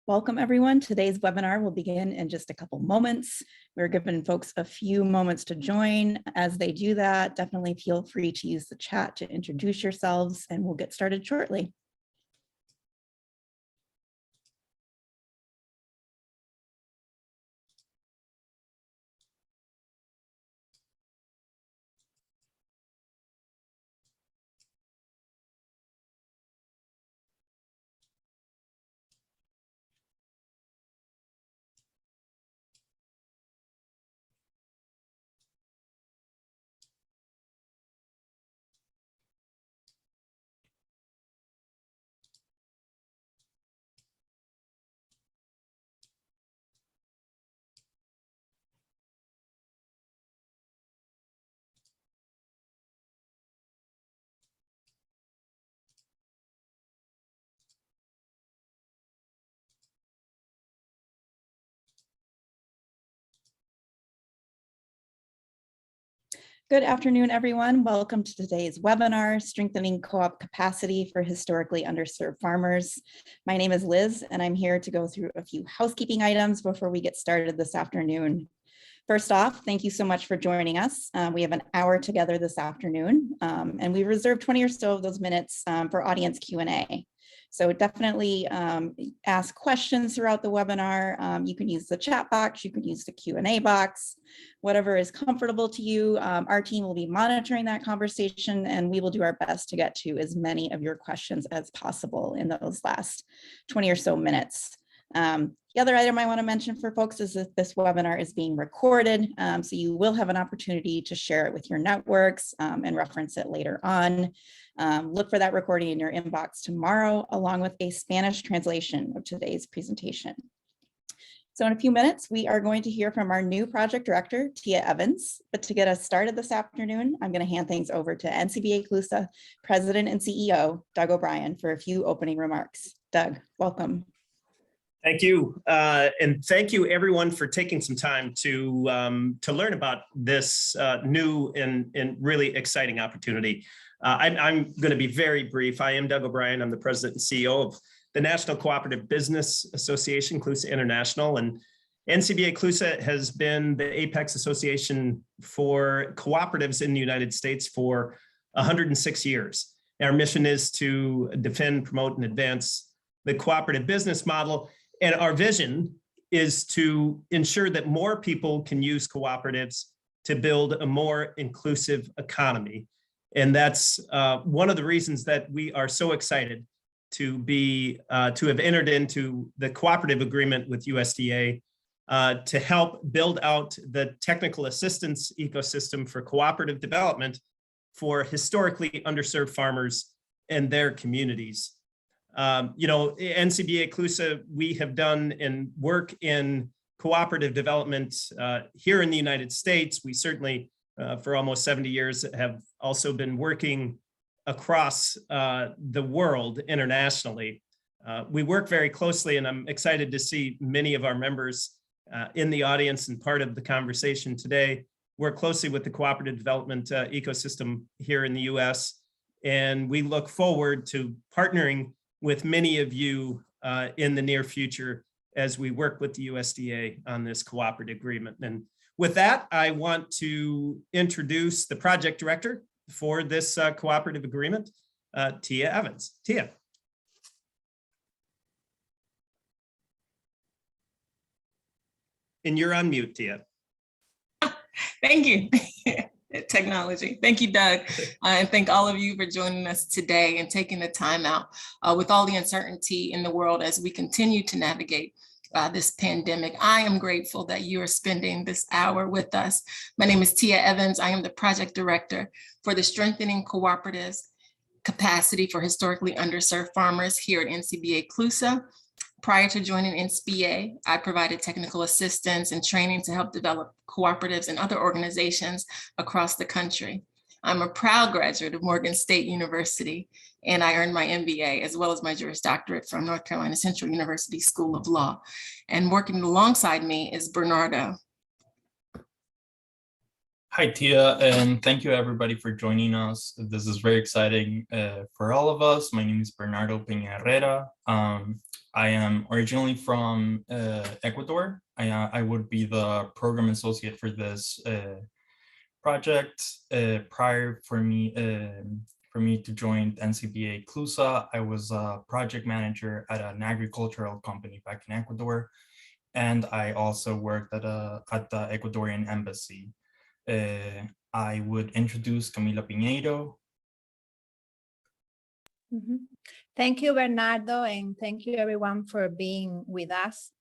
Welcome everyone. Today's webinar will begin in just a couple moments. We're giving folks a few moments to join. As they do that, definitely feel free to use the chat to introduce yourselves, and we'll get started shortly. Good afternoon, everyone. Welcome to today's webinar, Strengthening Co-op Capacity for Historically Underserved Farmers. My name is Liz, and I'm here to go through a few housekeeping items before we get started this afternoon. First off, thank you so much for joining us. We have an hour together this afternoon, and we reserved 20 or so of those minutes for audience Q&A. So definitely ask questions throughout the webinar. You can use the chat box, you can use the Q&A box, whatever is comfortable to you. Our team will be monitoring that conversation, and we will do our best to get to as many of your questions as possible in those last 20 or so minutes. The other item I want to mention for folks is that this webinar is being recorded, so you will have an opportunity to share it with your networks and reference it later on. Look for that recording in your inbox tomorrow, along with a Spanish translation of today's presentation. So in a few minutes, we are going to hear from our new project director, Tia Evans. But to get us started this afternoon, I'm going to hand things over to NCBA CLUSA President and CEO, Doug O'Brien, for a few opening remarks. Doug, welcome. Thank you. And thank you everyone for taking some time to learn about this new and really exciting opportunity. I'm going to be very brief. I am Doug O'Brien. I'm the president and CEO of the National Cooperative Business Association, CLUSA International, and NCBA CLUSA has been the apex association for cooperatives in the United States for 106 years. Our mission is to defend, promote, and advance the cooperative business model. And our vision is to ensure that more people can use cooperatives to build a more inclusive economy. And that's one of the reasons that we are so excited to have entered into the cooperative agreement with USDA to help build out the technical assistance ecosystem for cooperative development for historically underserved farmers and their communities. NCBA CLUSA, we have done and work in cooperative development here in the United States. We certainly, for almost 70 years, have also been working across the world internationally. We work very closely, and I'm excited to see many of our members in the audience and part of the conversation today. Work closely with the cooperative development ecosystem here in the US, and we look forward to partnering with many of you in the near future as we work with the USDA on this cooperative agreement. And with that, I want to introduce the project director for this cooperative agreement, Tia Evans. Tia. And you're on mute, Tia. Thank you. Technology. Thank you, Doug. And thank all of you for joining us today and taking the time out with all the uncertainty in the world as we continue to navigate this pandemic. I am grateful that you are spending this hour with us. My name is Tia Evans. I am the project director for the Strengthening Cooperatives Capacity for Historically Underserved Farmers here at NCBA CLUSA. Prior to joining NCBA, I provided technical assistance and training to help develop cooperatives and other organizations across the country. I'm a proud graduate of Morgan State University, and I earned my MBA as well as my Juris Doctorate from North Carolina Central University School of Law. And working alongside me is Bernardo. Hi, Tia, and thank you everybody for joining us. This is very exciting for all of us. My name is Bernardo Peña Herrera. I am originally from Ecuador. I would be the program associate for this project. Prior for me to join NCBA CLUSA, I was a project manager at an agricultural company back in Ecuador, and I also worked at the Ecuadorian embassy. I would introduce Camila Piñeiro. Thank you, Bernardo, and thank you everyone for being with us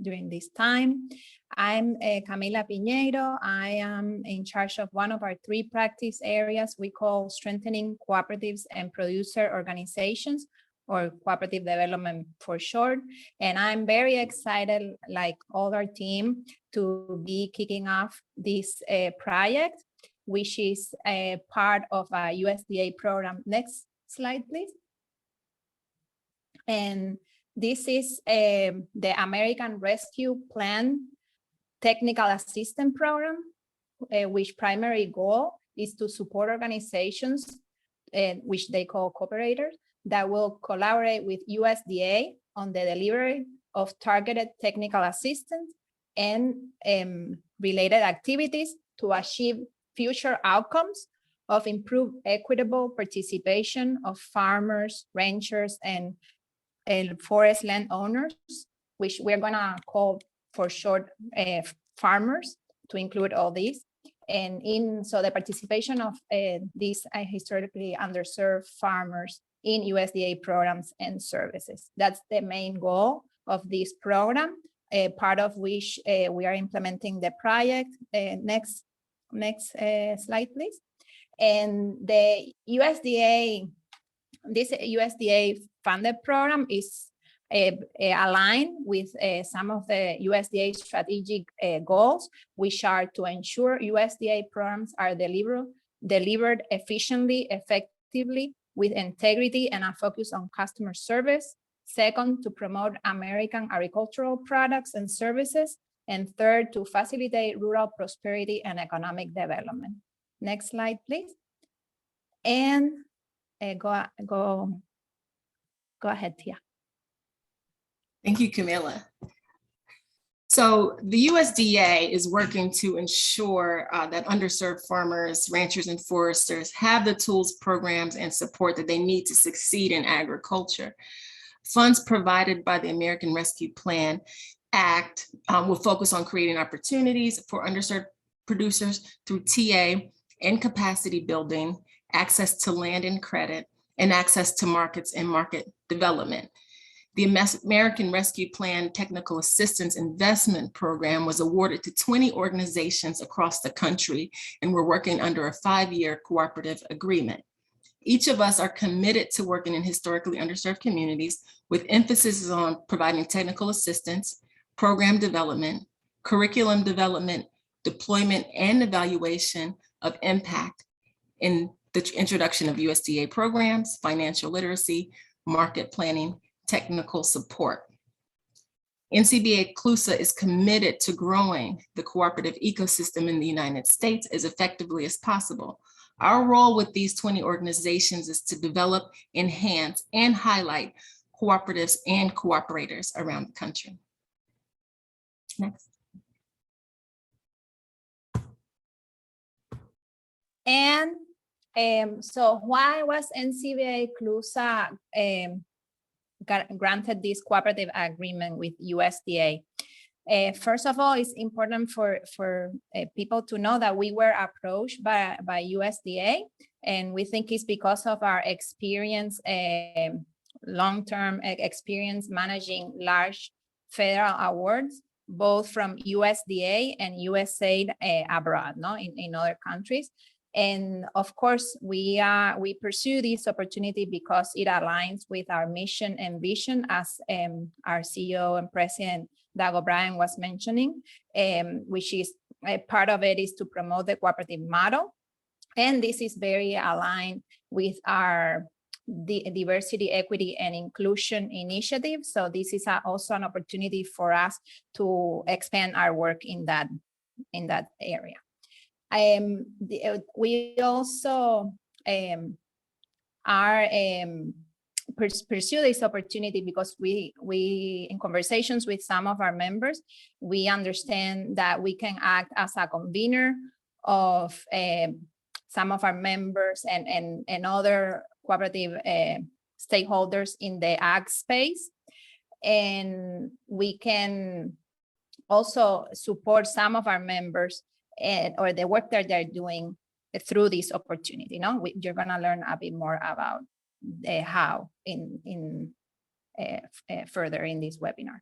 during this time. I'm Camila Piñeiro. I am in charge of one of our 3 practice areas we call strengthening cooperatives and producer organizations, or cooperative development for short. And I'm very excited, like all our team, to be kicking off this project, which is a part of a USDA program. Next slide, please. And this is the American Rescue Plan Technical Assistance Program, which primary goal is to support organizations, which they call cooperators, that will collaborate with USDA on the delivery of targeted technical assistance and related activities to achieve future outcomes of improved equitable participation of farmers, ranchers, and forest land owners, which we're gonna call for short farmers, to include all these. And so the participation of these historically underserved farmers in USDA programs and services. That's the main goal of this program, part of which we are implementing the project. Next slide, please. And the USDA, this USDA funded program is aligned with some of the USDA strategic goals, which are to ensure USDA programs are delivered efficiently, effectively, with integrity and a focus on customer service. Second, to promote American agricultural products and services. And third, to facilitate rural prosperity and economic development. Next slide, please. And go ahead, Tia. Thank you, Camila. So the USDA is working to ensure that underserved farmers, ranchers, and foresters have the tools, programs, and support that they need to succeed in agriculture. Funds provided by the American Rescue Plan Act will focus on creating opportunities for underserved producers through TA and capacity building, access to land and credit, and access to markets and market development. The American Rescue Plan Technical Assistance Investment Program was awarded to 20 organizations across the country, and we're working under a 5-year cooperative agreement. Each of us are committed to working in historically underserved communities with emphasis on providing technical assistance, program development, curriculum development, deployment, and evaluation of impact in the introduction of USDA programs, financial literacy, market planning, technical support. NCBA CLUSA is committed to growing the cooperative ecosystem in the United States as effectively as possible. Our role with these 20 organizations is to develop, enhance, and highlight cooperatives and cooperators around the country. Next. And so why was NCBA CLUSA granted this cooperative agreement with USDA? First of all, it's important for people to know that we were approached by USDA, and we think it's because of our experience, long-term experience managing large federal awards, both from USDA and USAID abroad, no, in other countries. And of course, we pursue this opportunity because it aligns with our mission and vision, as our CEO and President Doug O'Brien was mentioning, which is a part of it is to promote the cooperative model. And this is very aligned with our diversity, equity, and inclusion initiative. So this is also an opportunity for us to expand our work in that area. We also are pursue this opportunity because we in conversations with some of our members, we understand that we can act as a convener of some of our members and other cooperative stakeholders in the ag space. And we can also support some of our members or the work that they're doing through this opportunity. You're gonna learn a bit more about how further in this webinar.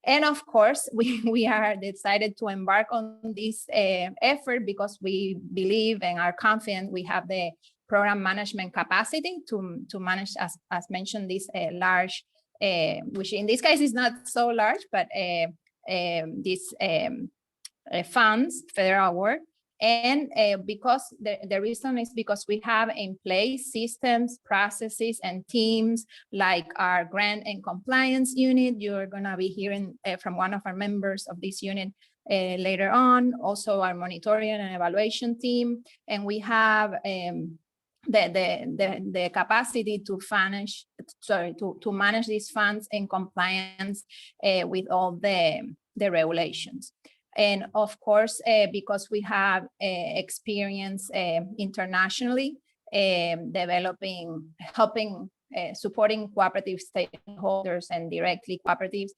And of course, we are decided to embark on this effort because we believe and are confident we have the program management capacity to manage, as mentioned, this large, which in this case is not so large, but these funds, federal work. And because the reason is because we have in place systems, processes, and teams like our grant and compliance unit. You're going to be hearing from one of our members of this unit later on, also our monitoring and evaluation team. And we have the capacity to manage these funds in compliance with all the regulations. And of course, because we have experience internationally, supporting cooperative stakeholders and directly cooperatives,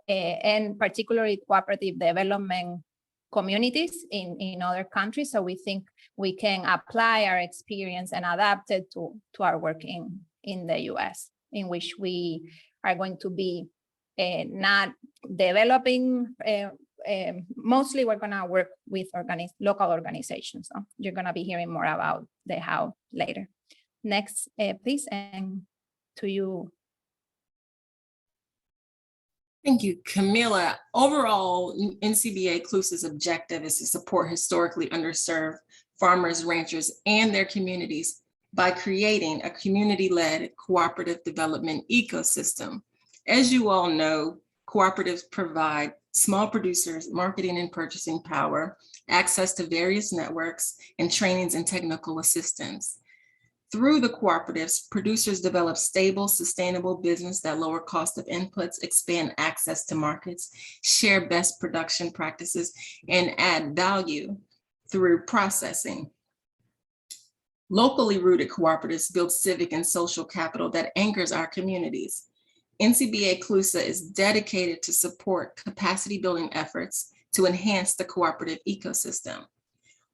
and particularly cooperative development communities in other countries. So we think we can apply our experience and adapt it to our work in the US, in which we are going to be not developing mostly we're going to work with local organizations. So you're going to be hearing more about the how later. Next, please, and to you. Thank you, Camila. Overall, NCBA CLUSA's objective is to support historically underserved farmers, ranchers, and their communities by creating a community-led cooperative development ecosystem. As you all know, cooperatives provide small producers marketing and purchasing power, access to various networks, and trainings and technical assistance. Through the cooperatives, producers develop stable, sustainable business that lower cost of inputs, expand access to markets, share best production practices, and add value through processing. Locally rooted cooperatives build civic and social capital that anchors our communities. NCBA CLUSA is dedicated to support capacity building efforts to enhance the cooperative ecosystem.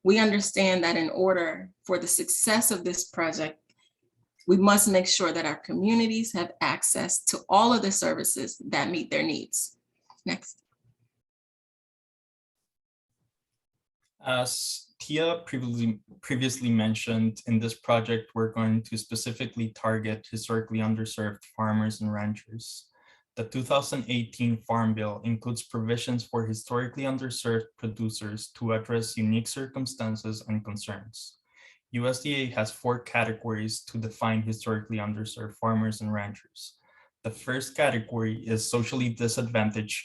We understand that in order for the success of this project, we must make sure that our communities have access to all of the services that meet their needs. Next. As Tia previously mentioned, in this project, we're going to specifically target historically underserved farmers and ranchers. The 2018 Farm Bill includes provisions for historically underserved producers to address unique circumstances and concerns. USDA has 4 categories to define historically underserved farmers and ranchers. The first category is socially disadvantaged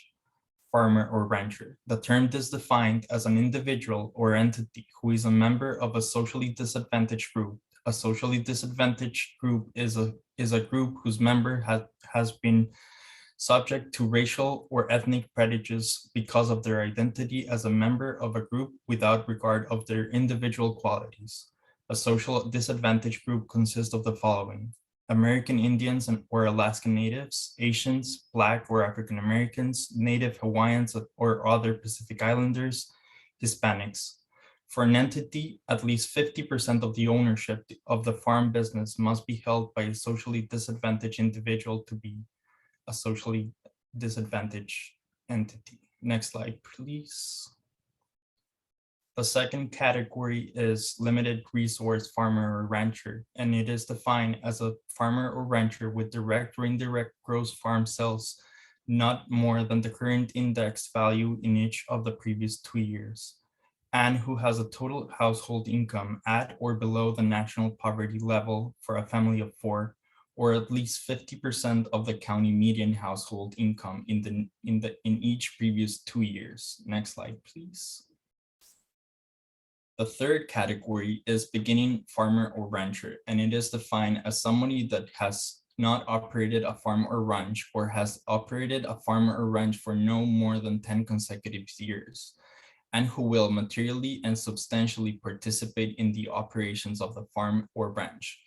farmer or rancher. The term is defined as an individual or entity who is a member of a socially disadvantaged group. A socially disadvantaged group is a group whose member has been subject to racial or ethnic prejudice because of their identity as a member of a group without regard of their individual qualities. A social disadvantaged group consists of the following: American Indians or Alaska Natives, Asians, Black or African Americans, Native Hawaiians or other Pacific Islanders, Hispanics. For an entity, at least 50% of the ownership of the farm business must be held by a socially disadvantaged individual to be a socially disadvantaged entity. Next slide, please. The second category is limited resource farmer or rancher, and it is defined as a farmer or rancher with direct or indirect gross farm sales not more than the current index value in each of the previous 2 years, and who has a total household income at or below the national poverty level for a family of 4, or at least 50% of the county median household income in each previous 2 years. Next slide, please. The third category is beginning farmer or rancher, and it is defined as somebody that has not operated a farm or ranch or has operated a farm or ranch for no more than 10 consecutive years, and who will materially and substantially participate in the operations of the farm or ranch.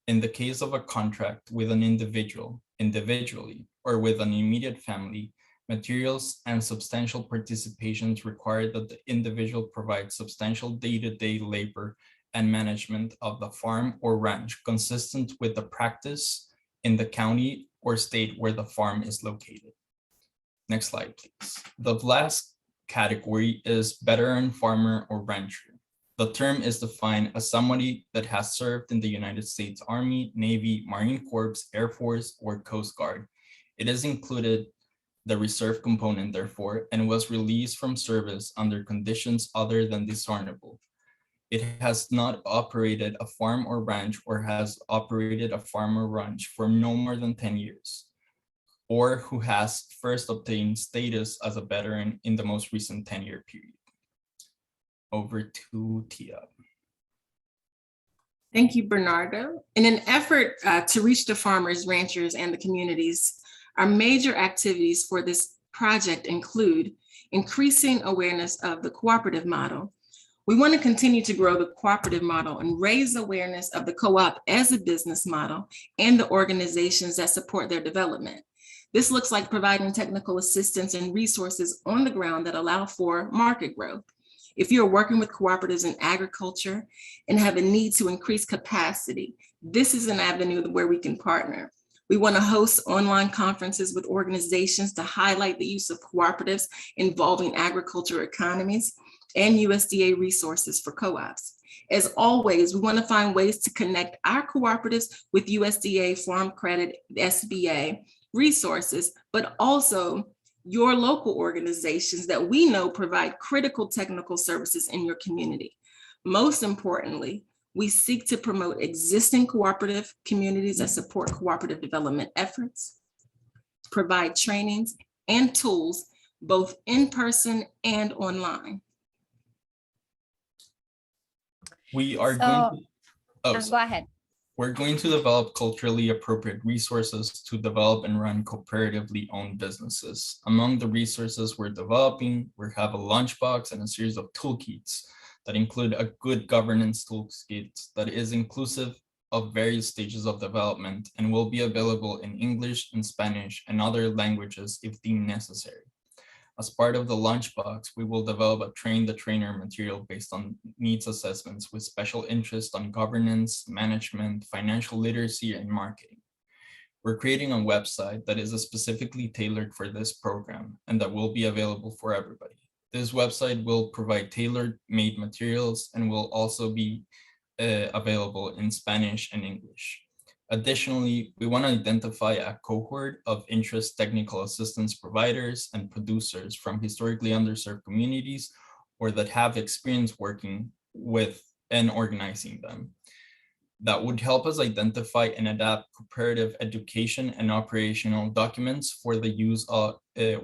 In the case of a contract with an individual, individually, or with an immediate family, materials and substantial participations require that the individual provide substantial day-to-day labor and management of the farm or ranch consistent with the practice in the county or state where the farm is located. Next slide, please. The last category is veteran farmer or rancher. The term is defined as somebody that has served in the United States Army, Navy, Marine Corps, Air Force, or Coast Guard. It is included the reserve component, therefore, and was released from service under conditions other than dishonorable. It has not operated a farm or ranch or has operated a farm or ranch for no more than 10 years, or who has first obtained status as a veteran in the most recent 10-year period. Over to Tia. Thank you, Bernardo. In an effort to reach the farmers, ranchers, and the communities, our major activities for this project include increasing awareness of the cooperative model. We want to continue to grow the cooperative model and raise awareness of the co-op as a business model and the organizations that support their development. This looks like providing technical assistance and resources on the ground that allow for market growth. If you're working with cooperatives in agriculture and have a need to increase capacity, this is an avenue where we can partner. We want to host online conferences with organizations to highlight the use of cooperatives involving agriculture economies and USDA resources for co-ops. As always, we want to find ways to connect our cooperatives with USDA Farm Credit, SBA resources, but also your local organizations that we know provide critical technical services in your community. Most importantly, we seek to promote existing cooperative communities that support cooperative development efforts, provide trainings and tools, both in person and online. We are Go ahead. We're going to develop culturally appropriate resources to develop and run cooperatively owned businesses. Among the resources we're developing, we have a lunchbox and a series of toolkits that include a good governance toolkit that is inclusive of various stages of development and will be available in English and Spanish and other languages if deemed necessary. As part of the lunchbox, we will develop a train the trainer material based on needs assessments with special interest on governance, management, financial literacy, and marketing. We're creating a website that is specifically tailored for this program and that will be available for everybody. This website will provide tailor-made materials and will also be available in Spanish and English. Additionally, we want to identify a cohort of interest technical assistance providers and producers from historically underserved communities or that have experience working with and organizing them. That would help us identify and adapt cooperative education and operational documents for the use of,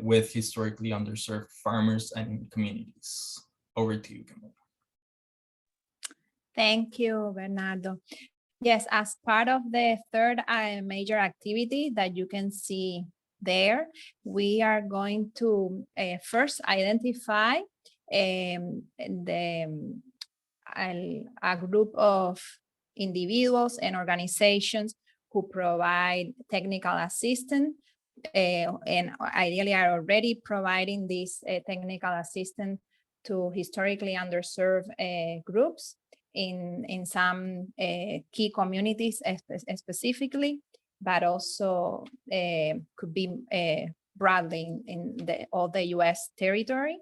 with historically underserved farmers and communities. Over to you, Camila. Thank you, Bernardo. Yes, as part of the third major activity that you can see there, we are going to first identify a group of individuals and organizations who provide technical assistance and ideally are already providing this technical assistance to historically underserved groups in some key communities specifically, but also could be broadly in all the US territory.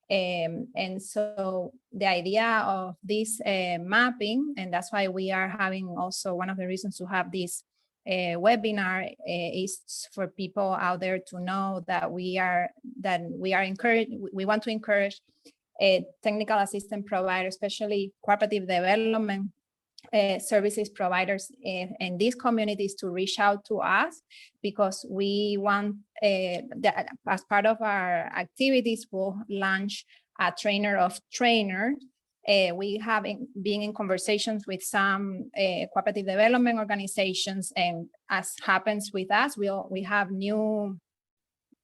And so the idea of this mapping, and that's why we are having also one of the reasons to have this webinar is for people out there to know that we want to encourage technical assistance providers, especially cooperative development services providers in these communities to reach out to us, because we want that as part of our activities, we'll launch a trainer of trainers We have been in conversations with some cooperative development organizations, and as happens with us, we have new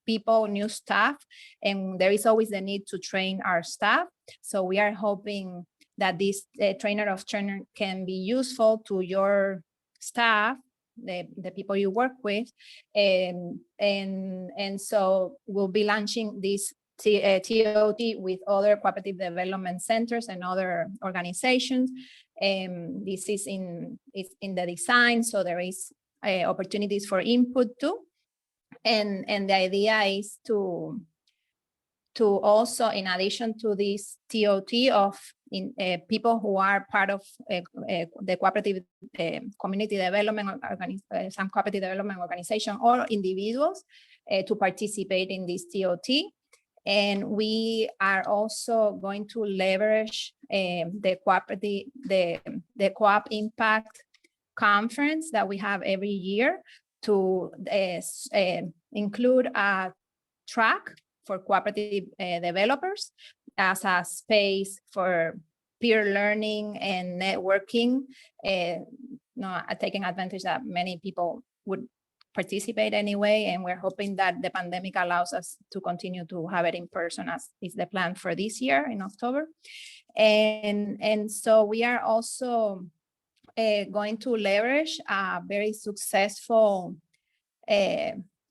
people, new staff, and there is always the need to train our staff. So we are hoping that this trainer of trainer can be useful to your staff, the people you work with, and so we'll be launching this TOT with other cooperative development centers and other organizations. This is in the design, so there is opportunities for input too. And the idea is to also, in addition to this TOT of people who are part of the cooperative community development, some cooperative development organization or individuals to participate in this TOT. And we are also going to leverage the Co-op Impact Conference that we have every year to include a track for cooperative developers as a space for peer learning and networking, taking advantage that many people would participate anyway, and we're hoping that the pandemic allows us to continue to have it in person, as is the plan for this year in October. And so we are also going to leverage a very successful,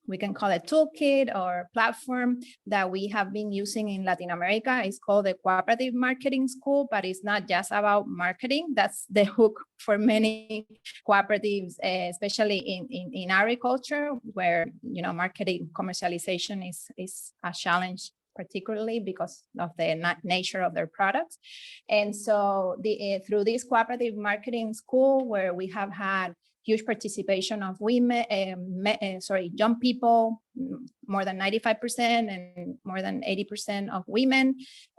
we can call it toolkit or platform that we have been using in Latin America. It's called the Cooperative Marketing School, but it's not just about marketing. That's the hook for many cooperatives, especially in agriculture, where marketing commercialization is a challenge, particularly because of the nature of their products. And so through this Cooperative Marketing School, where we have had huge participation of women, young people, more than 95%, and more than 80% of women.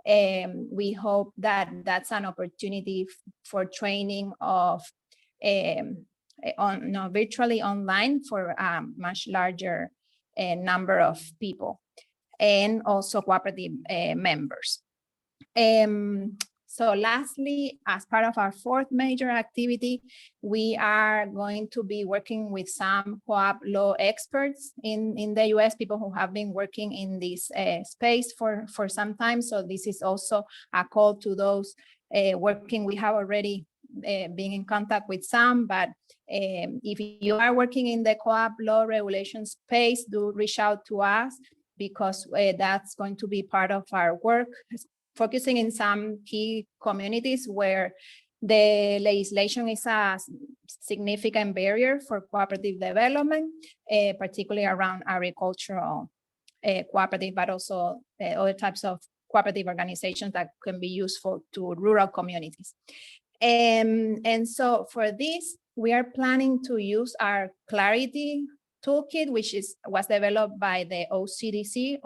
We hope that that's an opportunity for training of virtually online for a much larger number of people, and also cooperative members. So lastly, as part of our fourth major activity, we are going to be working with some co-op law experts in the US, people who have been working in this space for some time. So this is also a call to those working. We have already been in contact with some, but if you are working in the co-op law regulation space, do reach out to us, because that's going to be part of our work, focusing in some key communities where the legislation is a significant barrier for cooperative development, particularly around agricultural cooperative, but also other types of cooperative organizations that can be useful to rural communities. And so for this, we are planning to use our Clarity Toolkit, which was developed by the OCDC,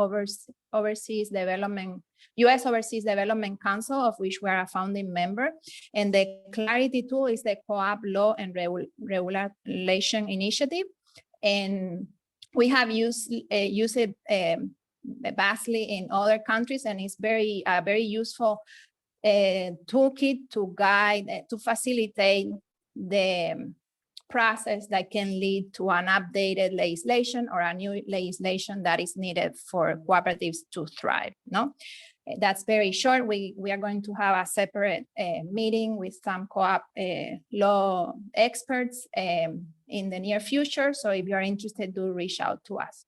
US Overseas Development Council, of which we are a founding member. And the Clarity tool is the Co-op Law and Regulation Initiative. And we have used it vastly in other countries, and it's very useful toolkit to guide, to facilitate the process that can lead to an updated legislation or a new legislation that is needed for cooperatives to thrive. That's very short. We are going to have a separate meeting with some co-op law experts in the near future. So if you're interested, do reach out to us.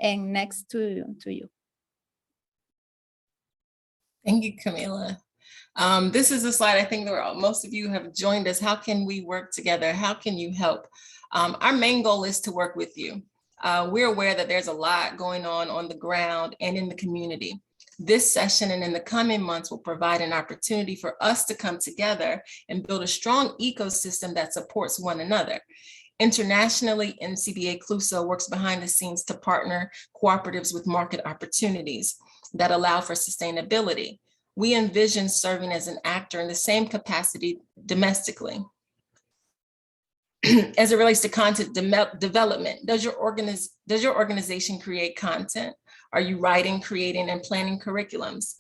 And next to you. Thank you, Camila. This is a slide I think that most of you have joined us. How can we work together? How can you help? Our main goal is to work with you. We're aware that there's a lot going on the ground and in the community. This session and in the coming months will provide an opportunity for us to come together and build a strong ecosystem that supports one another. Internationally, NCBA CLUSA works behind the scenes to partner cooperatives with market opportunities that allow for sustainability. We envision serving as an actor in the same capacity domestically. As it relates to content development, does your organization create content? Are you writing, creating, and planning curriculums?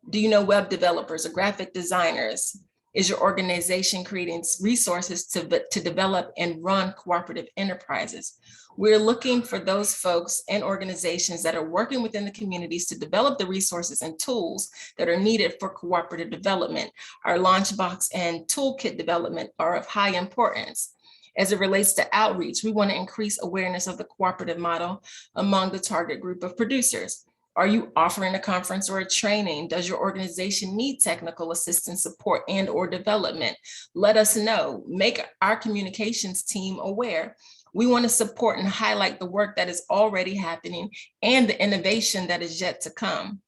Do you know web developers or graphic designers? Is your organization creating resources to develop and run cooperative enterprises? We're looking for those folks and organizations that are working within the communities to develop the resources and tools that are needed for cooperative development. Our Launchbox and toolkit development are of high importance. As it relates to outreach, we want to increase awareness of the cooperative model among the target group of producers. Are you offering a conference or a training? Does your organization need technical assistance, support, and or development? Let us know. Make our communications team aware. We want to support and highlight the work that is already happening and the innovation that is yet to come.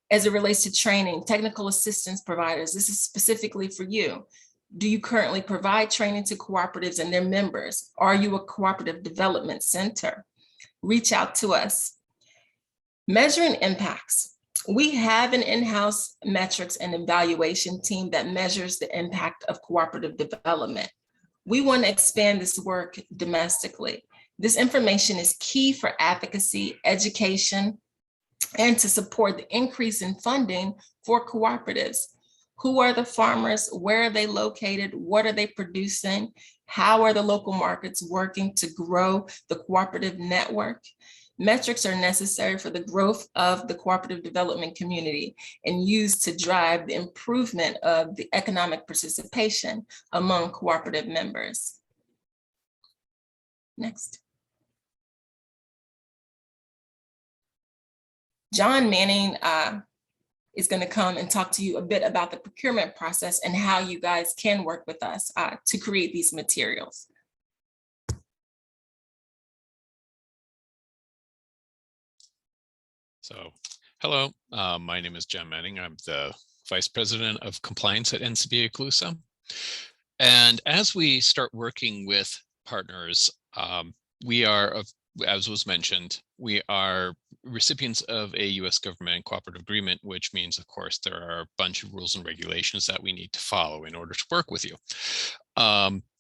As it relates to training, technical assistance providers, this is specifically for you. Do you currently provide training to cooperatives and their members? Are you a cooperative development center? Reach out to us. Measuring impacts. We have an in-house metrics and evaluation team that measures the impact of cooperative development. We want to expand this work domestically. This information is key for advocacy, education, and to support the increase in funding for cooperatives. Who are the farmers? Where are they located? What are they producing? How are the local markets working to grow the cooperative network? Metrics are necessary for the growth of the cooperative development community and used to drive the improvement of the economic participation among cooperative members. Next. John Manning is going to come and talk to you a bit about the procurement process and how you guys can work with us to create these materials. So, hello, my name is John Manning. I'm the Vice President of Compliance at NCBA CLUSA. And as we start working with partners, we are, as was mentioned, we are recipients of a U.S. government cooperative agreement, which means, of course, there are a bunch of rules and regulations that we need to follow in order to work with you.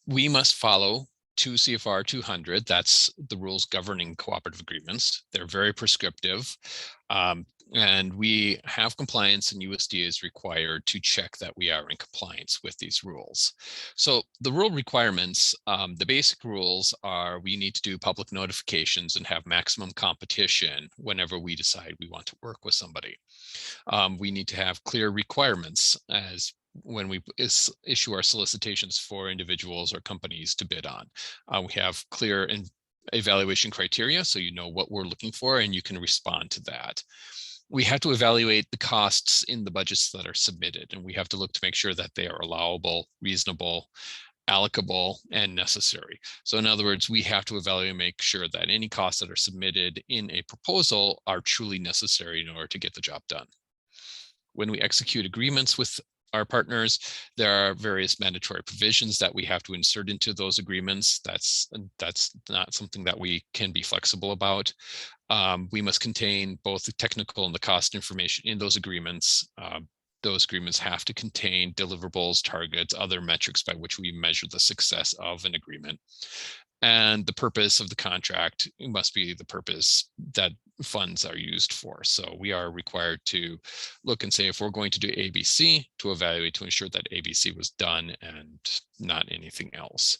We must follow 2 CFR 200, that's the rules governing cooperative agreements. They're very prescriptive, and we have compliance, and USDA is required to check that we are in compliance with these rules. So the rule requirements, the basic rules are we need to do public notifications and have maximum competition whenever we decide we want to work with somebody. We need to have clear requirements as when we issue our solicitations for individuals or companies to bid on. We have clear evaluation criteria, so you know what we're looking for and you can respond to that. We have to evaluate the costs in the budgets that are submitted, and we have to look to make sure that they are allowable, reasonable, allocable, and necessary. So in other words, we have to evaluate and make sure that any costs that are submitted in a proposal are truly necessary in order to get the job done. When we execute agreements with our partners, there are various mandatory provisions that we have to insert into those agreements. That's not something that we can be flexible about. We must contain both the technical and the cost information in those agreements. Those agreements have to contain deliverables, targets, other metrics by which we measure the success of an agreement. And the purpose of the contract must be the purpose that funds are used for. So we are required to look and say, if we're going to do ABC, to evaluate to ensure that ABC was done and not anything else.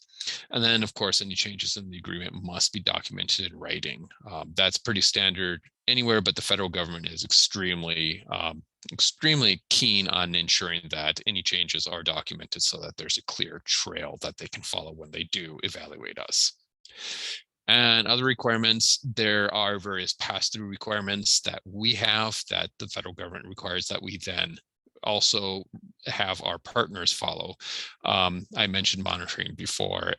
And then, of course, any changes in the agreement must be documented in writing. That's pretty standard anywhere, but the federal government is extremely keen on ensuring that any changes are documented so that there's a clear trail that they can follow when they do evaluate us. And other requirements, there are various pass-through requirements that we have that the federal government requires that we then also have our partners follow. I mentioned monitoring before.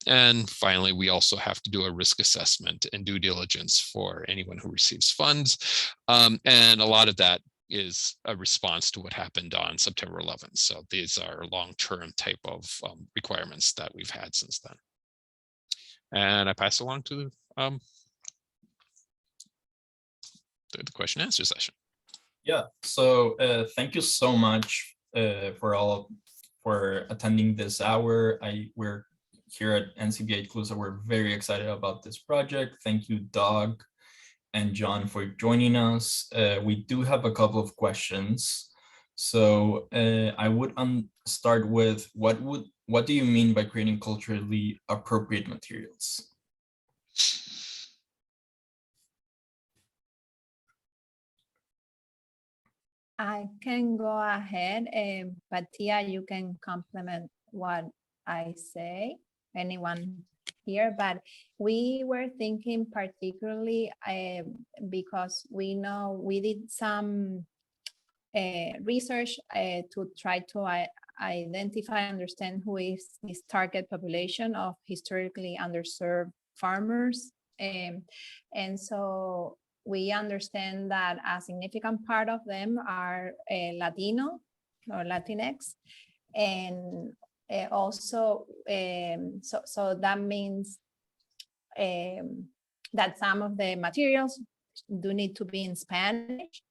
And finally, we also have to do a risk assessment and due diligence for anyone who receives funds. And a lot of that is a response to what happened on September 11th. So these are long-term type of requirements that we've had since then. And I pass along to the question and answer session. Yeah, so thank you so much for attending this hour. We're here at NCBA CLUSA. We're very excited about this project. Thank you, Doug and John for joining us. We do have a couple of questions. So I would start with what do you mean by creating culturally appropriate materials? I can go ahead, but Tia, you can complement what I say, anyone here, but we were thinking particularly because we know we did some research to try to identify, understand who is this target population of historically underserved farmers. And so we understand that a significant part of them are Latino or Latinx. And also, so that means that some of the materials do need to be in Spanish.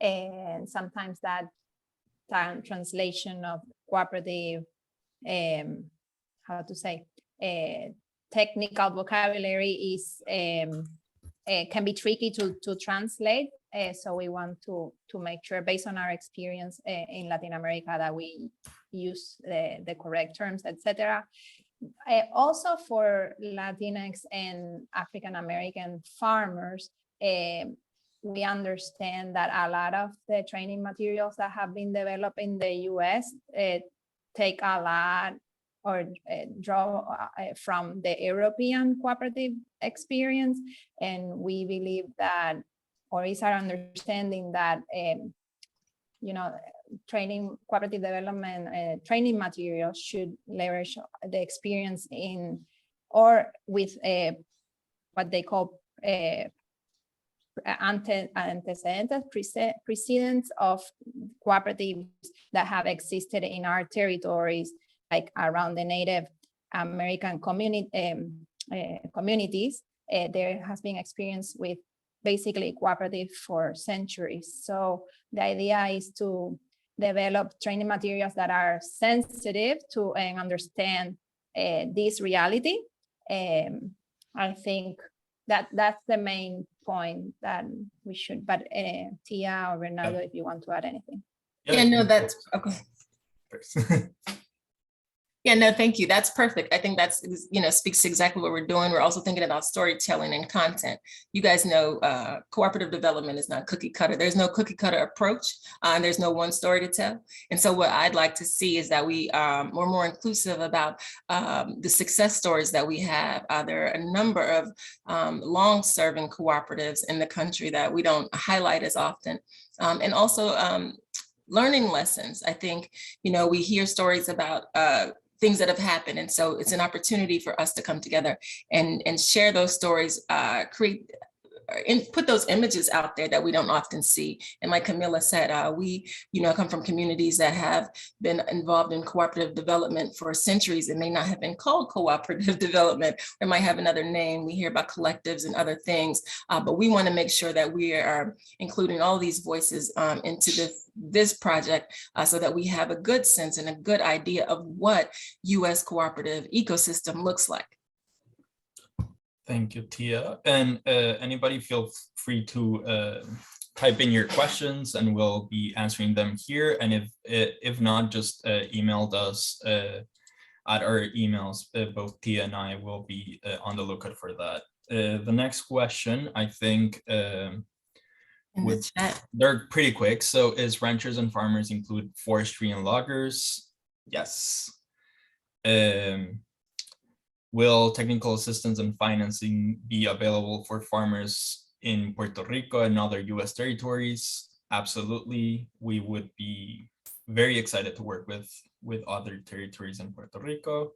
And sometimes that translation of cooperative, how to say, technical vocabulary is can be tricky to translate. So we want to make sure, based on our experience in Latin America, that we use the correct terms, etc. Also for Latinx and African American farmers, we understand that a lot of the training materials that have been developed in the US take a lot or draw from the European cooperative experience. And we believe that, or is our understanding that, you know, cooperative development training materials should leverage the experience in, or with what they call precedents of cooperatives that have existed in our territories, like around the Native American communities. There has been experience with basically cooperative for centuries. So the idea is to develop training materials that are sensitive to and understand this reality. I think that's the main point that we should, but Tia or Bernardo, if you want to add anything. Yeah, no, that's okay. Yeah, no, thank you. That's perfect. I think that's, you know, speaks to exactly what we're doing. We're also thinking about storytelling and content. You guys know cooperative development is not cookie cutter. There's no cookie cutter approach, and there's no one story to tell. And so what I'd like to see is that we're more inclusive about the success stories that we have. There are a number of long-serving cooperatives in the country that we don't highlight as often. And also learning lessons. I think, you know, we hear stories about things that have happened. And so it's an opportunity for us to come together and share those stories, put those images out there that we don't often see. And like Camilla said, we, you know, come from communities that have been involved in cooperative development for centuries. It may not have been called cooperative development. It might have another name. We hear about collectives and other things, but we want to make sure that we are including all these voices into this project so that we have a good sense and a good idea of what US cooperative ecosystem looks like. Thank you, Tia. And anybody feel free to type in your questions and we'll be answering them here. And if not, just emailed us at our emails. Both Tia and I will be on the lookout for that. The next question, I think, they're pretty quick. So is ranchers and farmers include forestry and loggers? Yes. Will technical assistance and financing be available for farmers in Puerto Rico and other US territories? Absolutely. We would be very excited to work with other territories in Puerto Rico.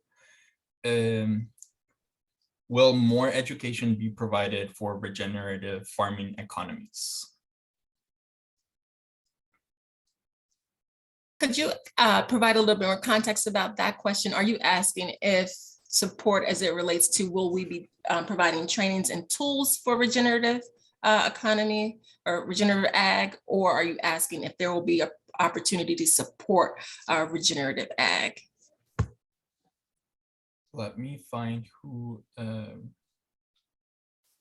Will more education be provided for regenerative farming economies? Could you provide a little bit more context about that question? Are you asking if support as it relates to, will we be providing trainings and tools for regenerative economy or regenerative ag, or are you asking if there will be an opportunity to support regenerative ag? Let me find who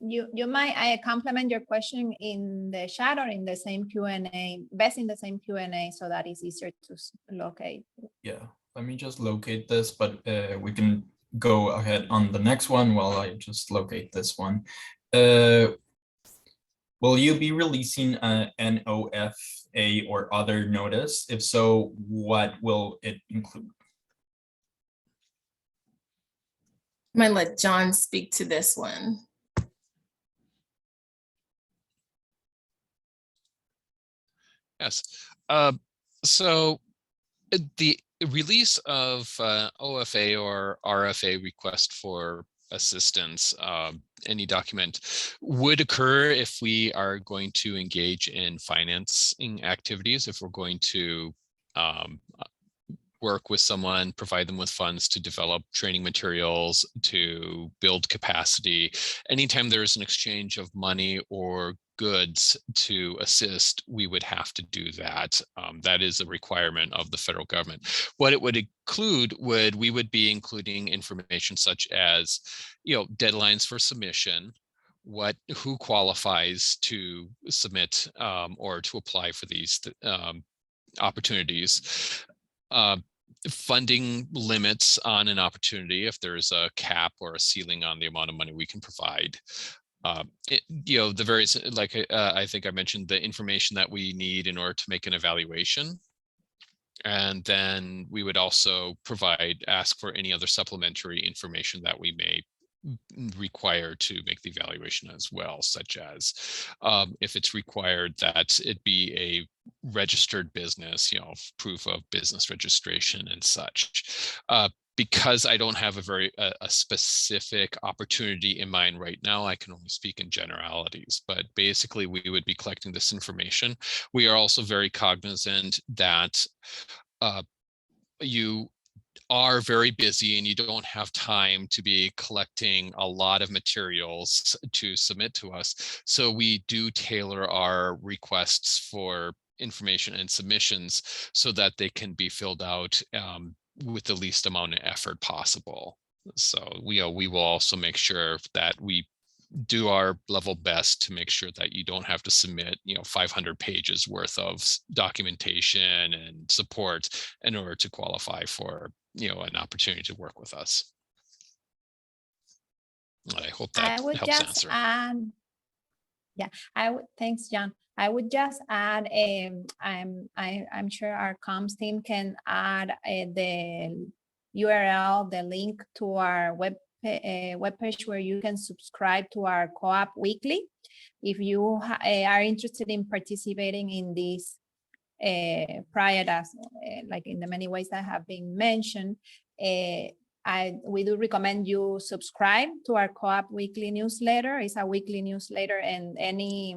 You might complement your question in the chat or in the same Q&A, best in the same Q&A, so that it's easier to locate. Yeah, let me just locate this, but we can go ahead on the next one while I just locate this one. Will you be releasing an NOFA or other notice? If so, what will it include? I'm gonna let John speak to this one. Yes. So the release of OFA or RFA, request for assistance, any document, would occur if we are going to engage in financing activities, if we're going to work with someone, provide them with funds to develop training materials, to build capacity. Anytime there's an exchange of money or goods to assist, we would have to do that. That is a requirement of the federal government. What it would include we would be including information such as, deadlines for submission, who qualifies to submit or to apply for these opportunities. Funding limits on an opportunity, if there's a cap or a ceiling on the amount of money we can provide. The various, like I think I mentioned, the information that we need in order to make an evaluation. And then we would also ask for any other supplementary information that we may require to make the evaluation as well, such as if it's required that it be a registered business, proof of business registration and such. Because I don't have a specific opportunity in mind right now, I can only speak in generalities, but basically we would be collecting this information. We are also very cognizant that you are very busy and you don't have time to be collecting a lot of materials to submit to us. So we do tailor our requests for information and submissions so that they can be filled out with the least amount of effort possible. So we will also make sure that we do our level best to make sure that you don't have to submit 500 pages worth of documentation and support in order to qualify for an opportunity to work with us. I hope that helps answer. Thanks, John. I would just add, I'm sure our comms team can add the URL, the link to our webpage where you can subscribe to our co-op weekly. If you are interested in participating in this like in the many ways that have been mentioned, we do recommend you subscribe to our co-op weekly newsletter. It's a weekly newsletter, and any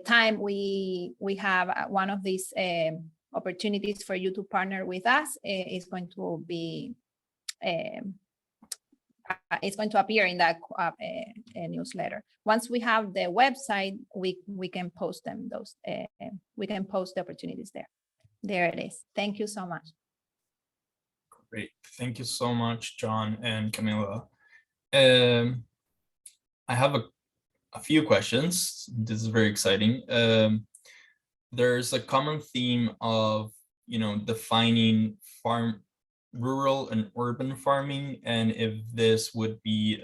time we have one of these opportunities for you to partner with us, is going to be it's going to appear in that newsletter. Once we have the website, we can post them. We can post the opportunities there. There it is. Thank you so much. Great. Thank you so much, John and Camila. I have a few questions. This is very exciting. There's a common theme of, defining rural and urban farming, and if this would be,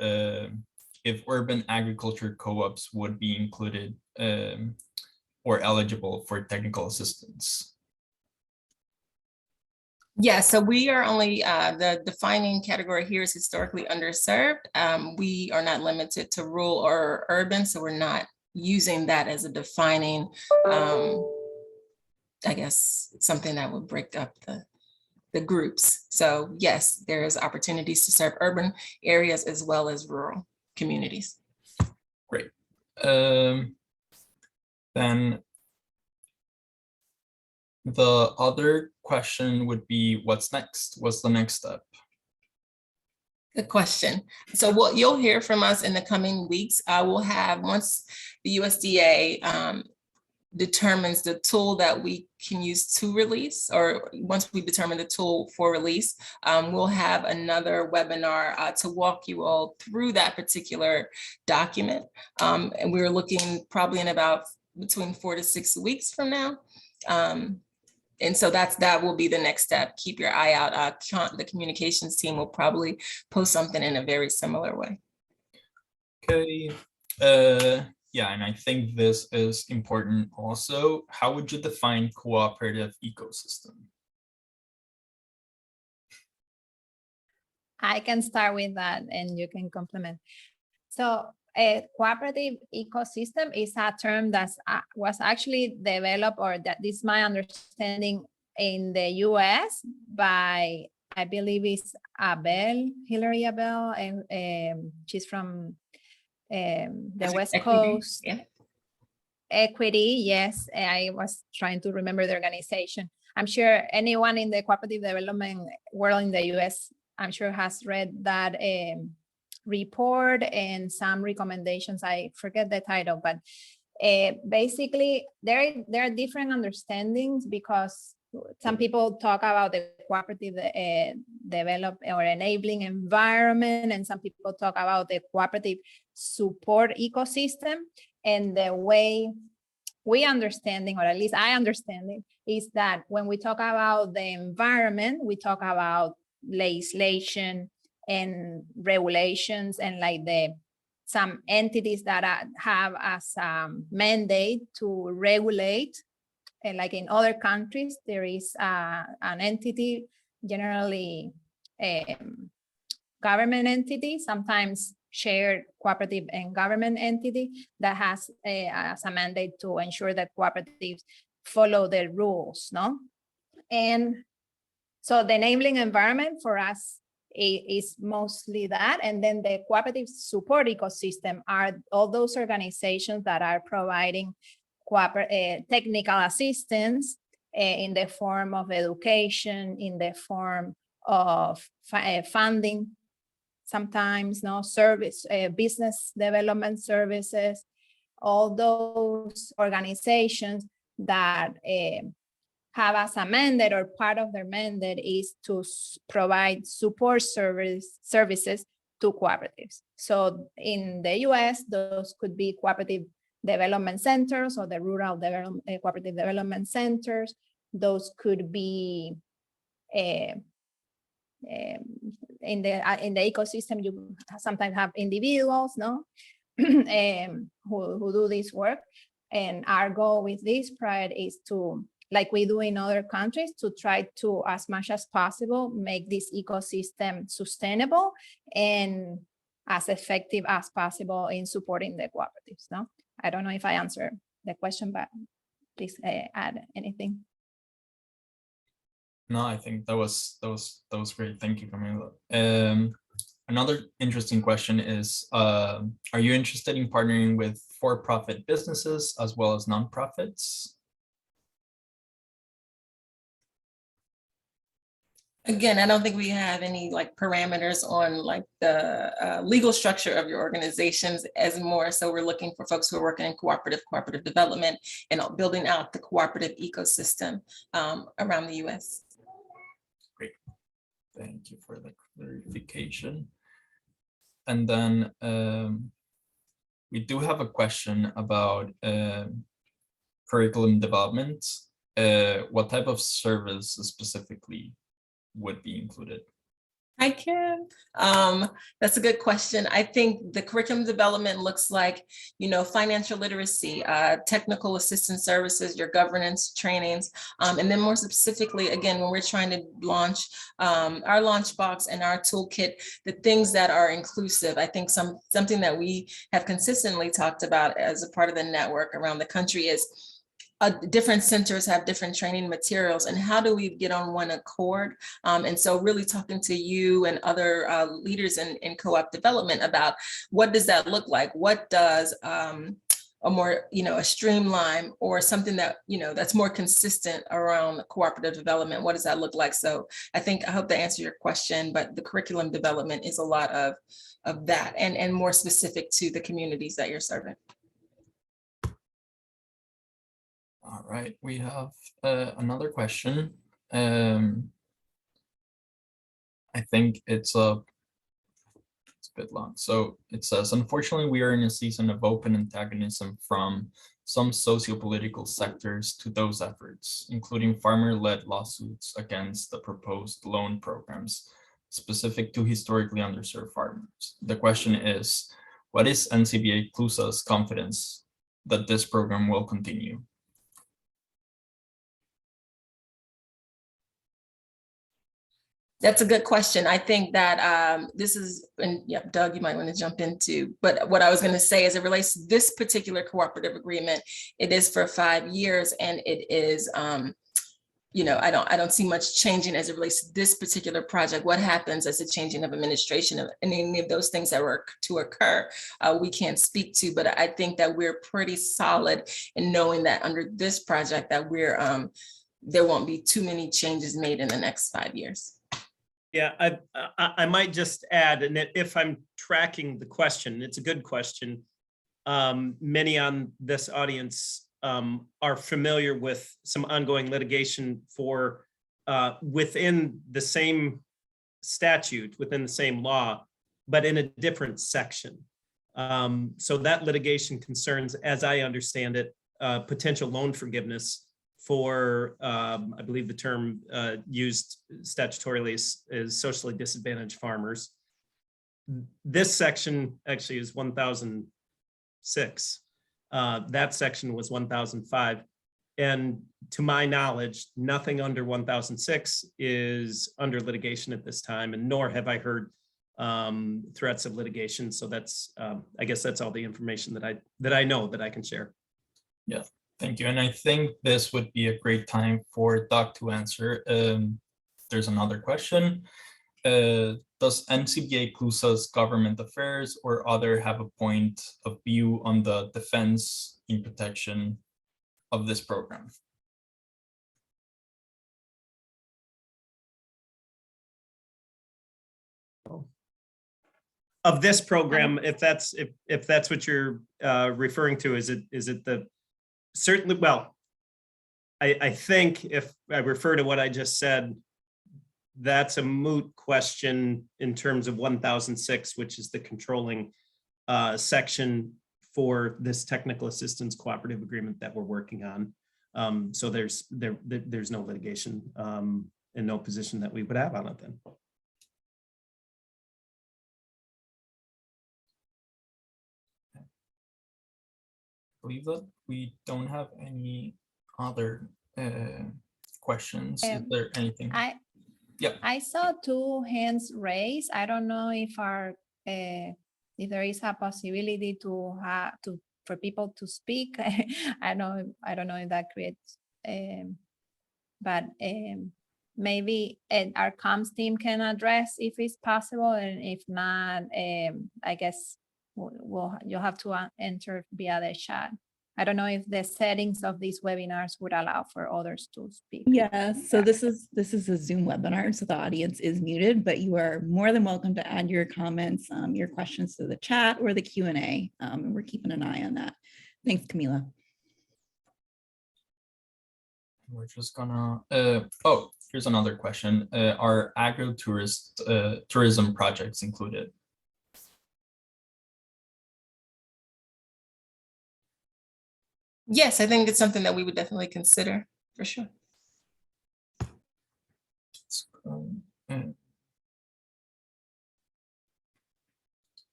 if urban agriculture co-ops would be included or eligible for technical assistance. Yeah, so we are only, the defining category here is historically underserved. We are not limited to rural or urban, so we're not using that as a defining, I guess, something that would break up the groups. So yes, there's opportunities to serve urban areas as well as rural communities. Great. Then the other question would be, what's next? What's the next step? Good question. So what you'll hear from us in the coming weeks, we'll have, once the USDA determines the tool that we can use to release, or once we determine the tool for release, we'll have another webinar to walk you all through that particular document. And we're looking probably in about between 4 to 6 weeks from now. And so that will be the next step. Keep your eye out. The communications team will probably post something in a very similar way. Okay. Yeah, and I think this is important also. How would you define cooperative ecosystem? I can start with that and you can complement. So a cooperative ecosystem is a term that was actually developed, or that this is my understanding, in the US by, I believe it's Hillary Abel, and she's from the West Coast. Yeah. Equity, yes. I was trying to remember the organization. I'm sure anyone in the cooperative development world in the US, I'm sure has read that report and some recommendations. I forget the title, but basically there are different understandings, because some people talk about the cooperative develop or enabling environment, and some people talk about the cooperative support ecosystem. And the way we understanding, or at least I understand it, is that when we talk about the environment, we talk about legislation and regulations, and like some entities that have as mandate to regulate. And like in other countries, there is an entity, generally government entity, sometimes shared cooperative and government entity, that has as a mandate to ensure that cooperatives follow the rules, no? And so the enabling environment for us is mostly that. And then the cooperative support ecosystem are all those organizations that are providing technical assistance in the form of education, in the form of funding, sometimes no service, business development services, all those organizations that have as a mandate, or part of their mandate is to provide support services to cooperatives. So in the US, those could be cooperative development centers, or the rural cooperative development centers. Those could be in the ecosystem. You sometimes have individuals, no, who do this work. And our goal with this project is to, like we do in other countries, to try to, as much as possible, make this ecosystem sustainable and as effective as possible in supporting the cooperatives. No, I don't know if I answered the question, but please add anything. No, I think that was great. Thank you, Camila. Another interesting question is, are you interested in partnering with for-profit businesses as well as nonprofits? Again, I don't think we have any like parameters on like the legal structure of your organizations, as more so we're looking for folks who are working in cooperative development and building out the cooperative ecosystem around the US. Great, thank you for the clarification. And then we do have a question about curriculum development. What type of service specifically would be included? I can. That's a good question. I think the curriculum development looks like, financial literacy, technical assistance services, your governance trainings, and then more specifically, again, when we're trying to launch our launch box and our toolkit, the things that are inclusive. I think something that we have consistently talked about as a part of the network around the country is different centers have different training materials, and how do we get on one accord? And so really talking to you and other leaders in co-op development about what does that look like? What does a more, a streamline or something that, that's more consistent around cooperative development, what does that look like? So I hope that answered your question, but the curriculum development is a lot of that and more specific to the communities that you're serving. All right, we have another question. I think it's a bit long. So it says, unfortunately, we are in a season of open antagonism from some sociopolitical sectors to those efforts, including farmer-led lawsuits against the proposed loan programs specific to historically underserved farmers. The question is, what is NCBA CLUSA's confidence that this program will continue? That's a good question. I think that this is, and yeah, Doug, you might want to jump into, but what I was going to say as it relates to this particular cooperative agreement, it is for 5 years, and it is, you know, I don't see much changing as it relates to this particular project. What happens as a changing of administration and any of those things that were to occur, we can't speak to, but I think that we're pretty solid in knowing that under this project that we're, there won't be too many changes made in the next 5 years. Yeah, I might just add, and if I'm tracking the question, it's a good question. Many on this audience are familiar with some ongoing litigation for within the same statute, within the same law, but in a different section. So that litigation concerns, as I understand it, potential loan forgiveness for, I believe the term used statutorily is socially disadvantaged farmers. This section actually is 1006. That section was 1005. And to my knowledge, nothing under 1006 is under litigation at this time, and nor have I heard threats of litigation. So that's, I guess that's all the information that I know that I can share. Yeah. Thank you. And I think this would be a great time for Doug to answer. There's another question. Does NCBA CLUSA's government affairs or other have a point of view on the defense and protection of this program? Of this program, if that's what you're referring to, is it the certainly, well, I think if I refer to what I just said, that's a moot question in terms of 1006, which is the controlling section for this technical assistance cooperative agreement that we're working on. So there's no litigation and no position that we would have on it then. I believe that we don't have any other questions. Is there anything? I saw 2 hands raised. I don't know if if there is a possibility for people to speak. I don't know if that creates, but maybe our comms team can address if it's possible, and if not, I guess you'll have to enter via the chat. I don't know if the settings of these webinars would allow for others to speak. Yeah, so this is a Zoom webinar, so the audience is muted, but you are more than welcome to add your comments, your questions to the chat or the Q&A. We're keeping an eye on that. Thanks, Camila. We're just gonna, oh, here's another question. Are agro-tourism projects included? Yes, I think it's something that we would definitely consider for sure.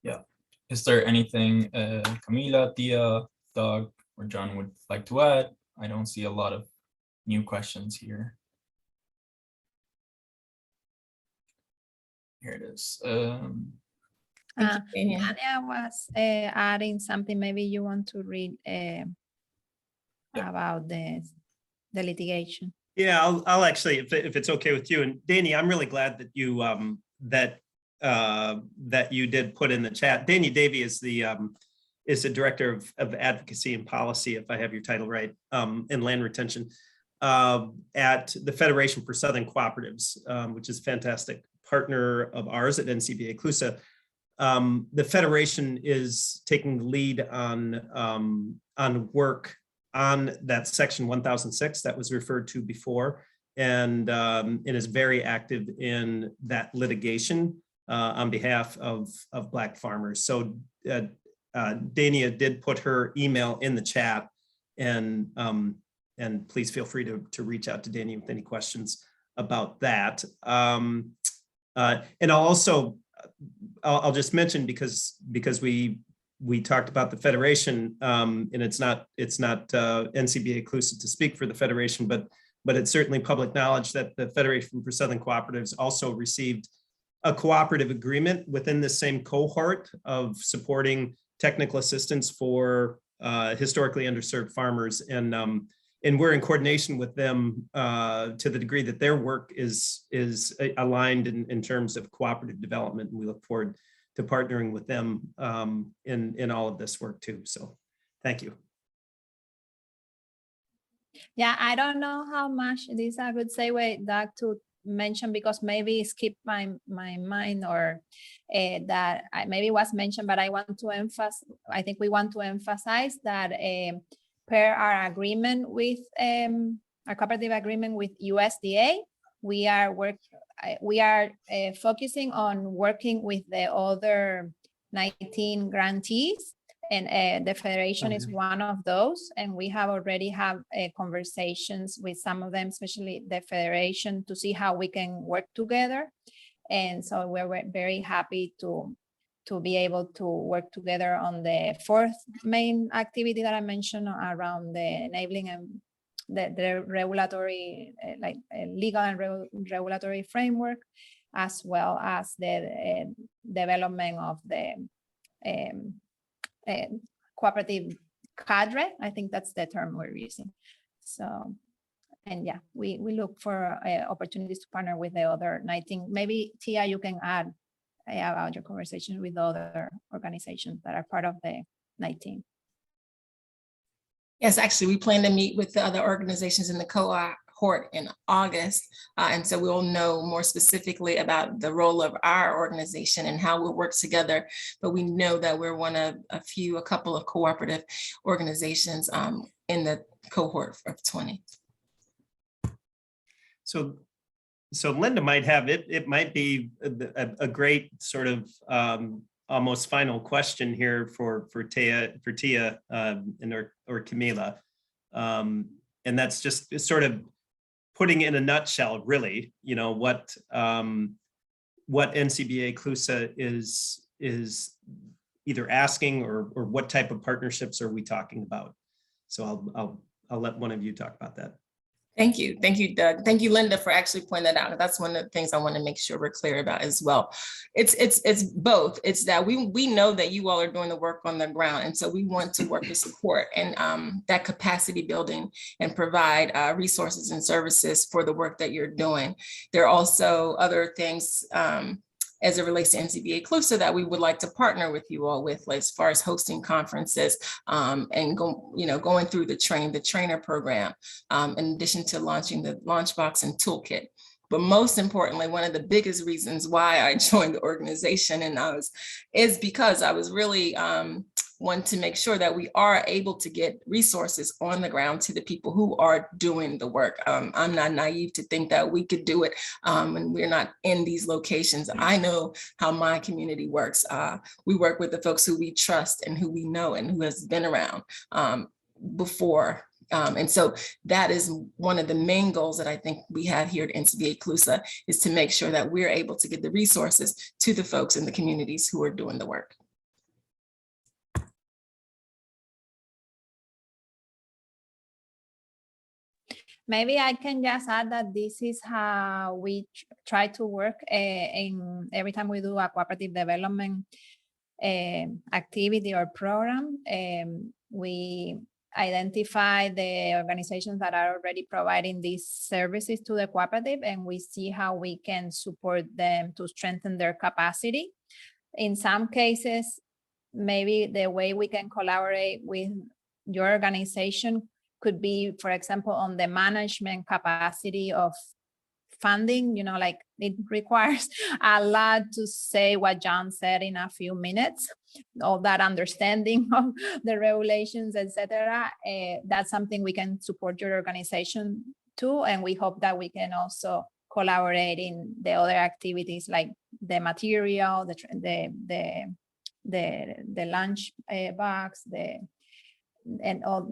Yeah. Is there anything Camila, Tia, Doug, or John would like to add? I don't see a lot of new questions here. Here it is. Tanya was adding something. Maybe you want to read about the litigation. Yeah, I'll actually, if it's okay with you. And Danny, I'm really glad that you that you did put in the chat. Danny Davey is the director of advocacy and policy, if I have your title right, in land retention at the Federation for Southern Cooperatives, which is a fantastic partner of ours at NCBA CLUSA. The Federation is taking the lead on work on that section 1006 that was referred to before, and it is very active in that litigation on behalf of Black farmers. So Dania did put her email in the chat, and please feel free to reach out to Dania with any questions about that. And I'll just mention, because we talked about the Federation, and it's not NCBA CLUSA to speak for the Federation, but it's certainly public knowledge that the Federation for Southern Cooperatives also received a cooperative agreement within the same cohort of supporting technical assistance for historically underserved farmers. And we're in coordination with them to the degree that their work is aligned in terms of cooperative development. And we look forward to partnering with them in all of this work too. So thank you. Yeah, I don't know how much this is a good segue, Doug, to mention, because maybe it skipped my mind, or that maybe was mentioned, but I want to emphasize, I think we want to emphasize that per our agreement with our cooperative agreement with USDA, we are focusing on working with the other 19 grantees, and the Federation is one of those. And we have already have conversations with some of them, especially the Federation, to see how we can work together. And so we're very happy to be able to work together on the fourth main activity that I mentioned around the enabling and the regulatory, legal and regulatory framework, as well as the development of the cooperative cadre. I think that's the term we're using. So, and yeah, we look for opportunities to partner with the other 19. Maybe Tia, you can add about your conversation with other organizations that are part of the 19. Yes, actually, we plan to meet with the other organizations in the cohort in August. And so we'll know more specifically about the role of our organization and how we'll work together. But we know that we're one of a couple of cooperative organizations in the cohort of 20. So Linda might have it might be a great sort of almost final question here for Tia or Camila, and that's just sort of putting in a nutshell, really, you know, what NCBA CLUSA is either asking, or what type of partnerships are we talking about. So I'll let one of you talk about that. Thank you, Doug. Thank you, Linda, for actually pointing that out. That's one of the things I want to make sure we're clear about as well. It's both. It's that we know that you all are doing the work on the ground, and so we want to work to support and that capacity building and provide resources and services for the work that you're doing. There are also other things as it relates to NCBA CLUSA that we would like to partner with you all with, as far as hosting conferences and going through the trainer program, in addition to launching the Launchbox and Toolkit. But most importantly, one of the biggest reasons why I joined the organization is because I was really want to make sure that we are able to get resources on the ground to the people who are doing the work. I'm not naive to think that we could do it and we're not in these locations. I know how my community works. We work with the folks who we trust and who we know and who has been around before. And so that is one of the main goals that I think we have here at NCBA CLUSA, is to make sure that we're able to get the resources to the folks in the communities who are doing the work. Maybe I can just add that this is how we try to work in every time we do a cooperative development activity or program. We identify the organizations that are already providing these services to the cooperative, and we see how we can support them to strengthen their capacity. In some cases, maybe the way we can collaborate with your organization could be, for example, on the management capacity of funding, like it requires a lot to say what John said in a few minutes, all that understanding of the regulations, etc. That's something we can support your organization too, and we hope that we can also collaborate in the other activities like the material, the lunch box, and all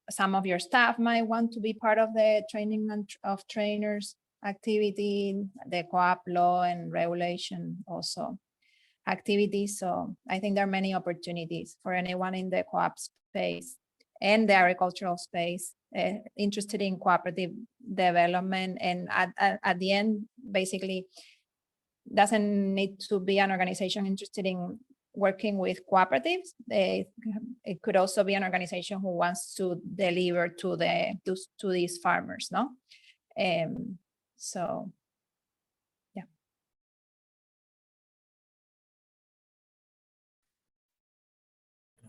some of your staff might want to be part of the training of trainers activity, the co-op law and regulation also activities. So I think there are many opportunities for anyone in the co-op space and the agricultural space interested in cooperative development. And at the end, basically, doesn't need to be an organization interested in working with cooperatives. It could also be an organization who wants to deliver to these farmers, no? So, yeah.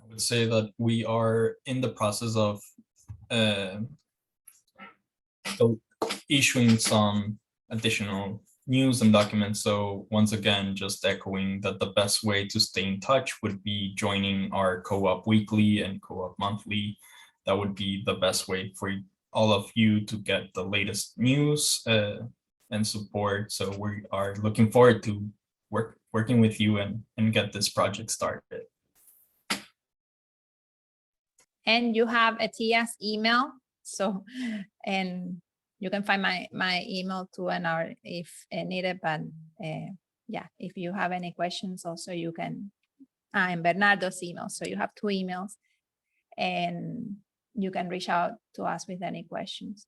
I would say that we are in the process of issuing some additional news and documents. So once again, just echoing that the best way to stay in touch would be joining our co-op weekly and co-op monthly. That would be the best way for all of you to get the latest news and support. So we are looking forward to working with you and get this project started. And you have Atia's email. So, and you can find my email too and if needed, but yeah, if you have any questions also you can, and Bernardo's email. So you have 2 emails and you can reach out to us with any questions.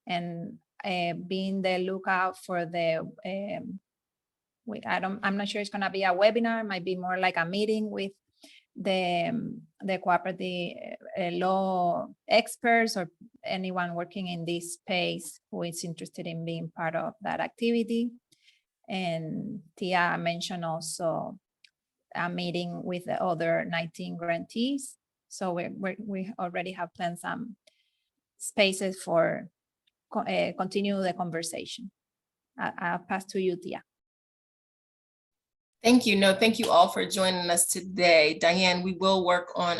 And be in the lookout for the, I'm not sure it's gonna be a webinar, it might be more like a meeting with the cooperative law experts or anyone working in this space who is interested in being part of that activity. And Tia mentioned also a meeting with the other 19 grantees. So we already have planned some spaces for continue the conversation. I'll pass to you, Tia. Thank you. No, thank you all for joining us today. Diane, we will work on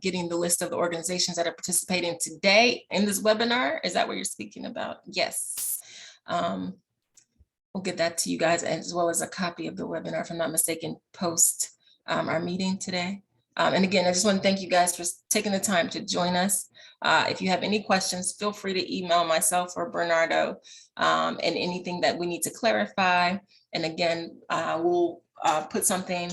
getting the list of the organizations that are participating today in this webinar. Is that what you're speaking about? Yes. We'll get that to you guys as well as a copy of the webinar, if I'm not mistaken, post our meeting today. And again, I just want to thank you guys for taking the time to join us. If you have any questions, feel free to email myself or Bernardo and anything that we need to clarify. And again, we'll put something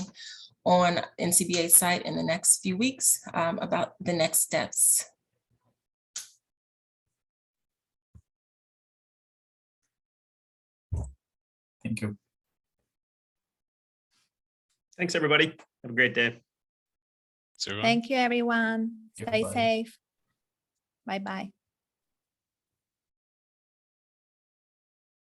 on NCBA site in the next few weeks about the next steps. Thank you. Thanks, everybody. Have a great day. So Thank you, everyone. Stay Bye. safe. Bye-bye.